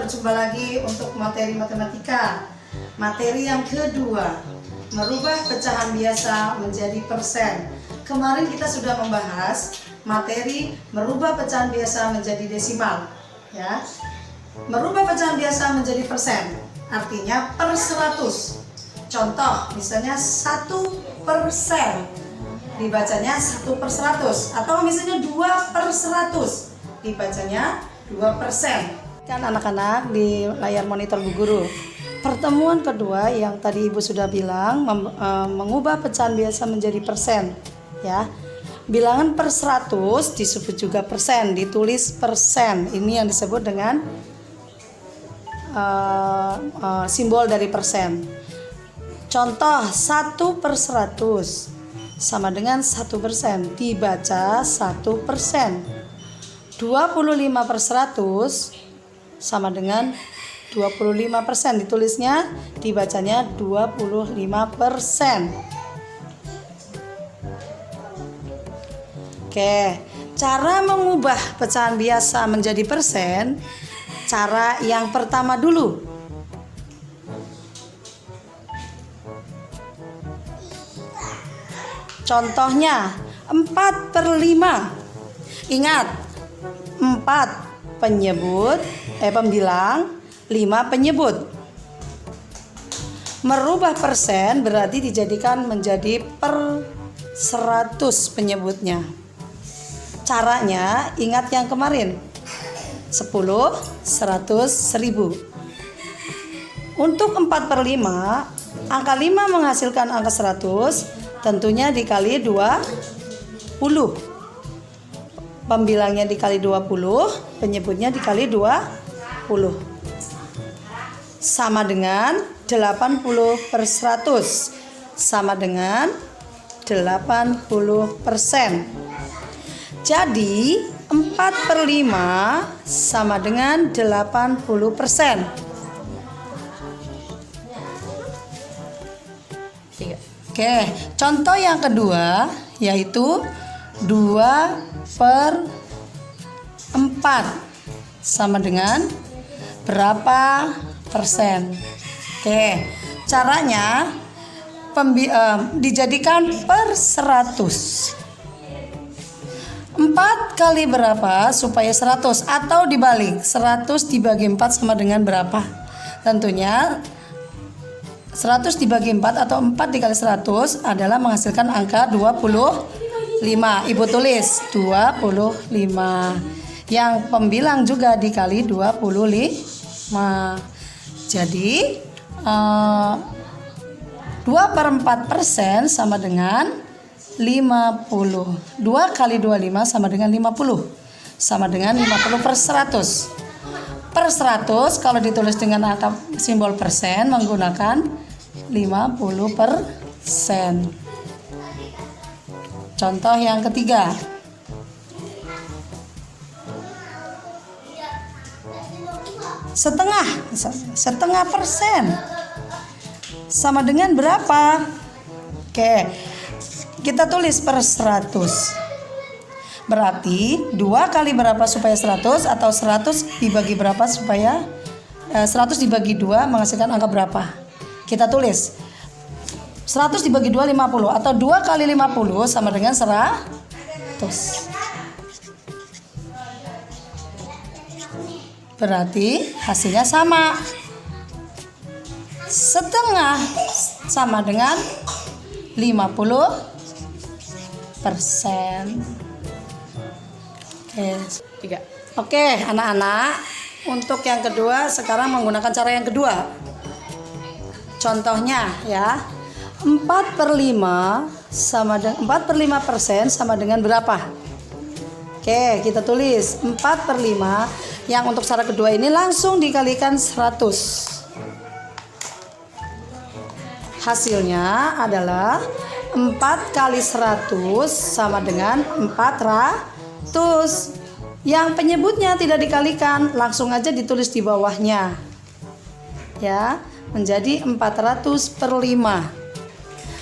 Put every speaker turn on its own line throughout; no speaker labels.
berjumpa lagi untuk materi matematika. Materi yang kedua, merubah pecahan biasa menjadi persen. Kemarin kita sudah membahas materi merubah pecahan biasa menjadi desimal, ya. Merubah pecahan biasa menjadi persen, artinya per 100. Contoh, misalnya 1%, dibacanya 1/100, atau misalnya 2/100, dibacanya 2%. Kan anak-anak di layar monitor Bu Guru. Pertemuan kedua yang tadi Ibu sudah bilang, mengubah pecahan biasa menjadi persen, ya. Bilangan per 100 disebut juga persen, ditulis persen. Ini yang disebut dengan simbol dari persen. Contoh, 1/100 sama dengan 1%, dibaca 1%. 25/100 sama dengan 25%, ditulisnya, dibacanya 25%. Oke, cara mengubah pecahan biasa menjadi persen, cara yang pertama dulu. Contohnya 4/5. Ingat, 4 pembilang, 5 penyebut. Merubah persen berarti dijadikan menjadi per 100 penyebutnya. Caranya ingat yang kemarin, 10, 100, 1000. Untuk 4/5, angka 5 menghasilkan angka 100, tentunya dikali 20. Pembilangnya dikali 20, penyebutnya dikali 20. Sama dengan 80/100, sama dengan 80%. Jadi 4/5 sama dengan 80%. Oke, contoh yang kedua yaitu 2/4 sama dengan berapa persen. Oke, caranya dijadikan per 100. 4 kali berapa supaya 100, atau dibalik, 100 dibagi 4 sama dengan berapa? Tentunya 100 dibagi 4 atau 4 dikali 100 adalah menghasilkan angka 25. Ibu tulis 25. Yang pembilang juga dikali 25. Jadi 2/4% sama dengan 50. 2 kali 25 sama dengan 50. Sama dengan 50/100. Per 100 kalau ditulis dengan angka simbol persen menggunakan 50%. Contoh yang ketiga. Setengah persen sama dengan berapa? Oke, kita tulis per 100. Berarti 2 kali berapa supaya 100, atau 100 dibagi berapa supaya 100 dibagi 2 menghasilkan angka berapa? Kita tulis 100 dibagi 2 50, atau 2 kali 50 sama dengan 100. Berarti hasilnya sama. Setengah sama dengan 50%. Oke, anak-anak, untuk yang kedua sekarang menggunakan cara yang kedua. Contohnya ya, 4/5 sama dengan 4/5% sama dengan berapa? Oke, kita tulis 4/5. Yang untuk cara kedua ini langsung dikalikan 100. Hasilnya adalah 4 kali 100 sama dengan 400. Yang penyebutnya tidak dikalikan, langsung aja ditulis di bawahnya. Ya, menjadi 400/5.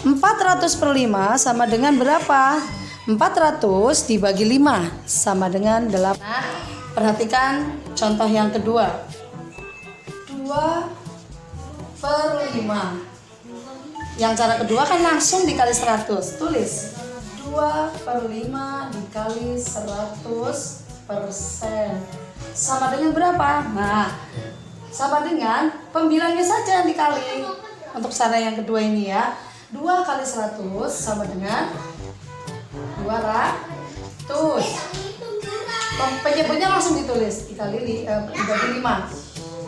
400/5 sama dengan berapa? 400 dibagi 5 sama dengan 8. Perhatikan contoh yang kedua. per 5. Yang cara kedua kan langsung dikali 100. Tulis 2 per 5 dikali 100% sama dengan berapa? Nah, sama dengan pembilangnya saja yang dikali. Untuk cara yang kedua ini ya, 2 kali 100 sama dengan 200. Penyebutnya langsung ditulis dibagi 5.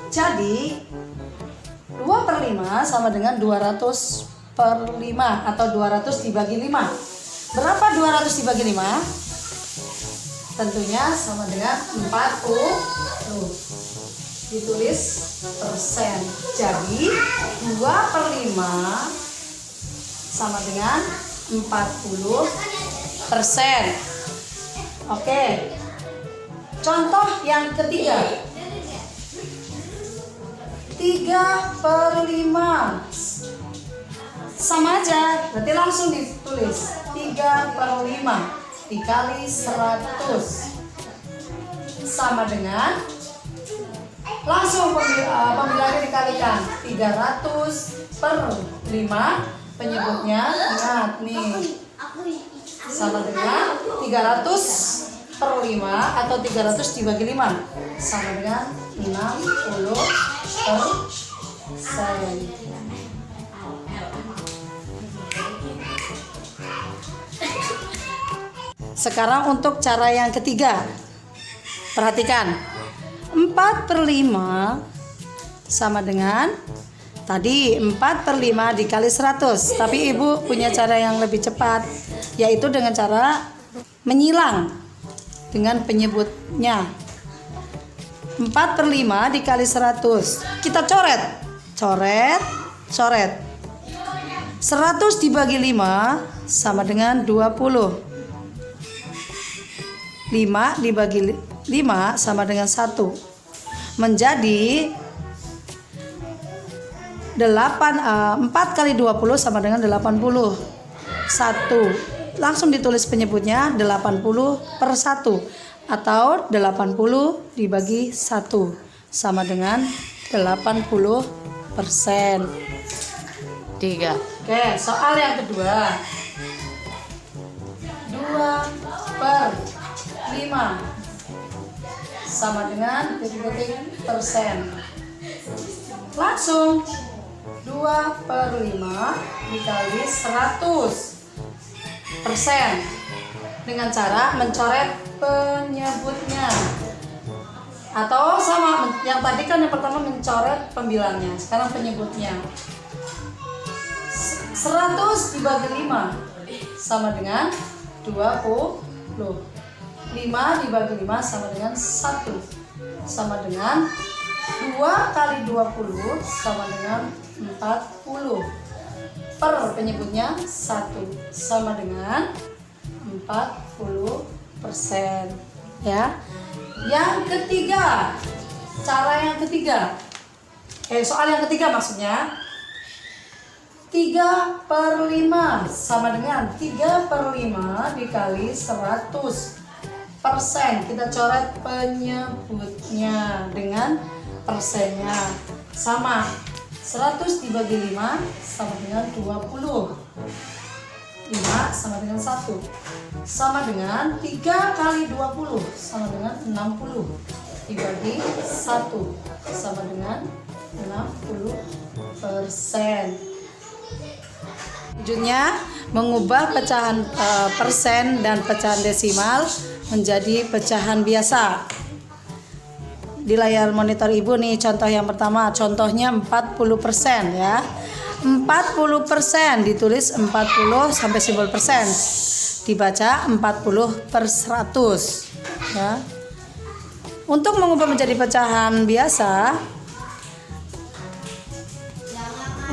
Jadi 2 per 5 sama dengan 200 per 5 atau 200 dibagi 5. Berapa 200 dibagi 5? Tentunya sama dengan 40. Ditulis persen. Jadi 2 per 5 sama dengan 40%. Oke. Contoh yang ketiga. 3 per 5 sama aja, berarti langsung ditulis 3 per 5 dikali 100 sama dengan, langsung pembilangnya dikalikan 300 per 5, penyebutnya ingat nih sama dengan 300 per 5 atau 300 dibagi 5 sama dengan 60%. Sekarang untuk cara yang ketiga. Perhatikan. 4 per 5 sama dengan tadi 4 per 5 dikali 100. Tapi ibu punya cara yang lebih cepat, yaitu dengan cara menyilang dengan penyebutnya. 4 per 5 dikali 100. Kita coret. Coret. 100 dibagi 5 sama dengan 20. 5 dibagi 5 sama dengan 1. Menjadi 4 kali 20 sama dengan 80. 1. Langsung ditulis penyebutnya 80 per 1 atau 80 dibagi 1 sama dengan 80%. 3. Oke, soal yang kedua. 2 per 5 sama dengan persen. Langsung 2 per 5 dikali 100% dengan cara mencoret penyebutnya. Atau sama yang tadi kan, yang pertama mencoret pembilangnya, sekarang penyebutnya. 100 dibagi 5 sama dengan 20. 5 dibagi 5 sama dengan 1 sama dengan 2 kali 20 sama dengan 40 per penyebutnya 1 sama dengan 40%. Ya. Yang ketiga, cara yang ketiga, soal yang ketiga maksudnya, 3 per 5 sama dengan 3 per 5 dikali 100%. Kita coret penyebutnya dengan persennya. Sama 100 dibagi 5 sama dengan 20. 5 sama dengan 1 sama dengan 3 kali 20 sama dengan 60 dibagi 1 sama dengan 60%. Selanjutnya, mengubah pecahan persen dan pecahan desimal menjadi pecahan biasa. Di layar monitor ibu nih contoh yang pertama, contohnya 40% ya. 40% ditulis 40 sampai simbol persen, dibaca 40 per 100 ya. Untuk mengubah menjadi pecahan biasa,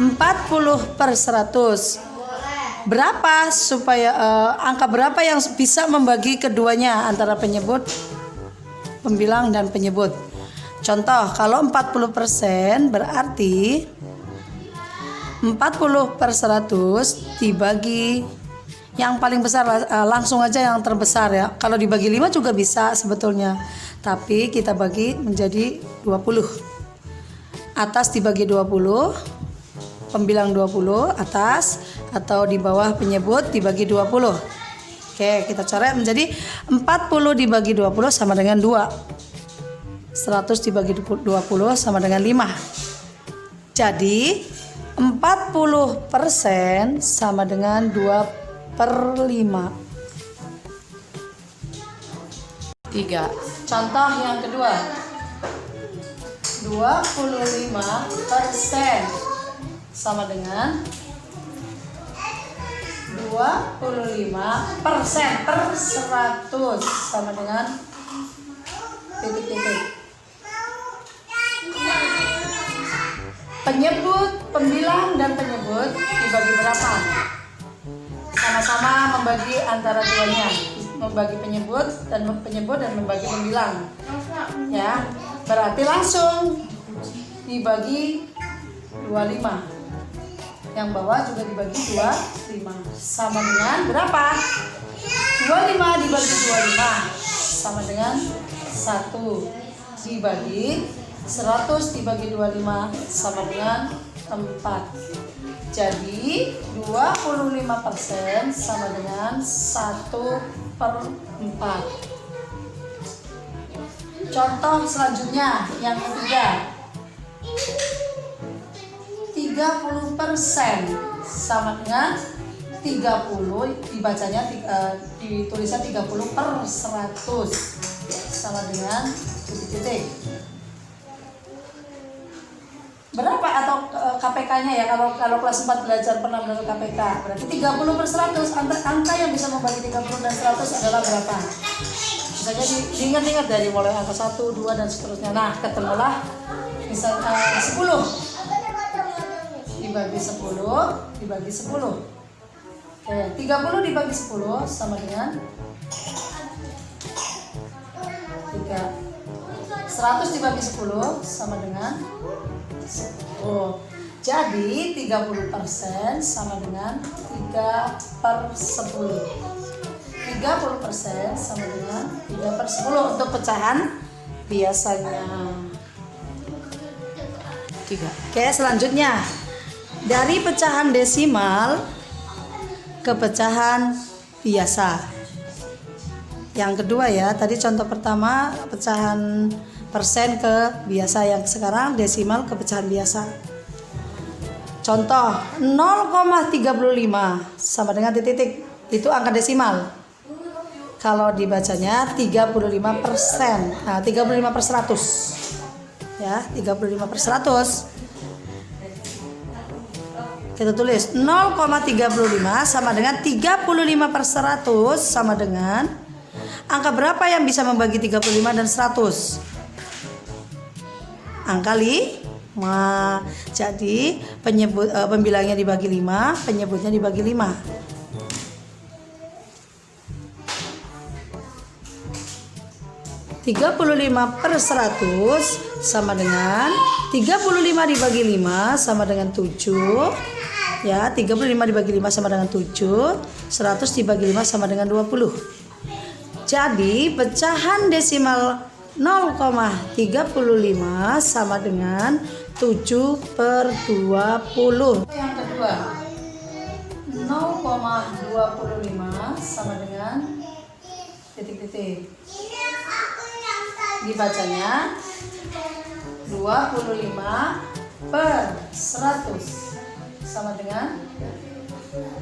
40 per 100. Berapa supaya angka berapa yang bisa membagi keduanya antara penyebut, pembilang dan penyebut. Contoh, kalau 40% berarti 40 per 100 dibagi yang paling besar, langsung aja yang terbesar ya. Kalau dibagi 5 juga bisa sebetulnya, tapi kita bagi menjadi 20. Atas dibagi 20, pembilang 20 atas atau di bawah penyebut dibagi 20. Oke, kita coret menjadi 40 dibagi 20 sama dengan 2. 100 dibagi 20 sama dengan 5. Jadi 40% sama dengan 2/5. 3. Contoh yang kedua. 25% sama dengan 25% per 100 sama dengan titik-titik. Penyebut, pembilang dan penyebut dibagi berapa? Sama-sama membagi antara duanya, membagi penyebut dan membagi pembilang. Ya, berarti langsung dibagi 25. Yang bawah juga dibagi 25 sama dengan berapa? 25 dibagi 25 sama dengan 1 dibagi 100 dibagi 25 sama dengan 4. Jadi 25% sama dengan 1/4. Contoh selanjutnya yang ketiga. 30% sama dengan 30, dibacanya ditulisnya 30/100 sama dengan titik-titik. Berapa atau KPK-nya ya, kalau kelas 4 belajar pernah belajar KPK, berarti 30/100, angka yang bisa membagi 30 dan 100 adalah berapa? Misalnya diingat-ingat dari mulai angka 1, 2 dan seterusnya. Nah, ketemulah misalnya 10 dibagi 10 dibagi 10. Oke, 30 dibagi 10 sama dengan 3. 100 dibagi 10 sama dengan 10. Jadi 30% sama dengan 3/10. 30% sama dengan 3/10 untuk pecahan biasanya. 3. Oke, selanjutnya dari pecahan desimal ke pecahan biasa. Yang kedua ya, tadi contoh pertama pecahan persen ke biasa, yang sekarang desimal ke pecahan biasa. Contoh 0,35 sama dengan titik-titik, itu angka desimal. Kalau dibacanya 35%. Nah, 35/100. Ya, 35/100. Kita tulis 0,35 sama dengan 35/100 sama dengan angka berapa yang bisa membagi 35 dan 100? Angka 5. Jadi pembilangnya dibagi 5, penyebutnya dibagi 5. (35/100) sama dengan 35 dibagi 5 sama dengan 7. Ya, 35 dibagi 5 sama dengan 7. 100 dibagi 5 sama dengan 20. Jadi pecahan desimal 0,35 sama dengan 7/20. Yang kedua, 0,25 sama dengan titik-titik. Dibacanya 25/100 sama dengan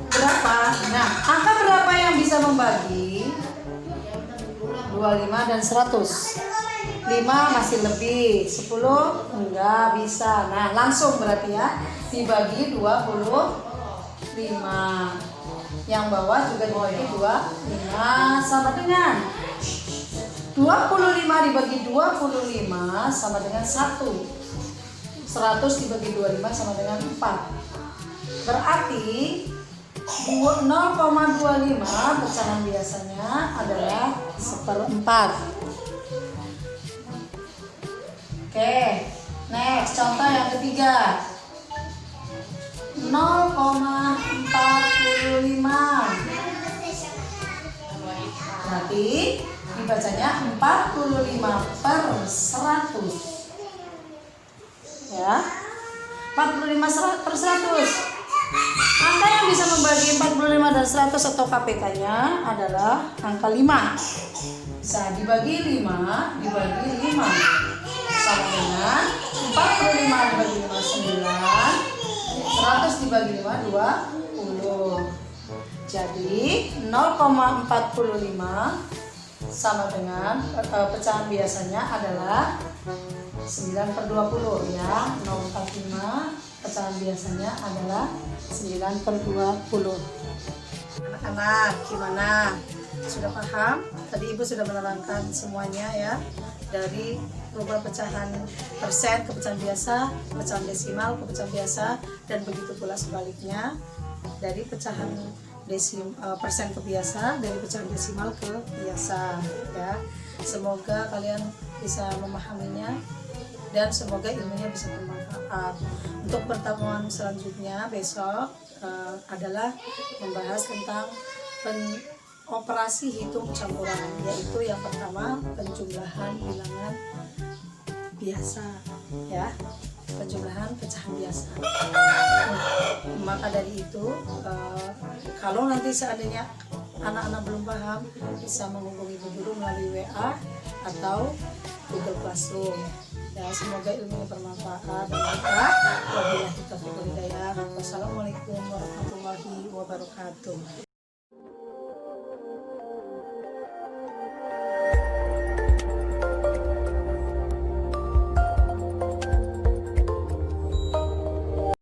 berapa? Nah, angka berapa yang bisa membagi 25 dan 100? 5 masih lebih, 10 enggak bisa. Nah, langsung berarti ya dibagi 25. Yang bawah juga dibagi 25 sama dengan 25 dibagi 25 sama dengan 1. 100 dibagi 25 sama dengan 4. Berarti 0,25 pecahan biasanya adalah 1/4. Oke, next contoh yang ketiga. 0,45. Berarti dibacanya 45/100. Ya. 45 per 100. Angka yang bisa membagi 45 dan 100 atau KPK-nya adalah angka 5. Bisa dibagi 5 sama dengan 45 dibagi 5 9, 100 dibagi 5 20. Jadi 0,45 sama dengan pecahan biasanya adalah 9/20 ya. 0,45 pecahan biasanya adalah 9/20. Anak-anak gimana? Sudah paham? Tadi Ibu sudah menerangkan semuanya ya. Dari rubah pecahan persen ke pecahan biasa, pecahan desimal ke pecahan biasa, dan begitu pula sebaliknya dari pecahan persen ke biasa, dari pecahan desimal ke biasa ya. Semoga kalian bisa memahaminya dan semoga ilmunya bisa bermanfaat. Untuk pertemuan selanjutnya besok adalah membahas tentang operasi hitung campuran, yaitu yang pertama penjumlahan bilangan biasa ya, penjumlahan pecahan biasa. Maka dari itu kalau nanti seandainya anak-anak belum paham, bisa menghubungi Bu Guru melalui WA atau Google Classroom ya. Semoga ilmunya bermanfaat dan berkah. Wabillahi taufiq wal hidayah. Wassalamualaikum warahmatullahi wabarakatuh.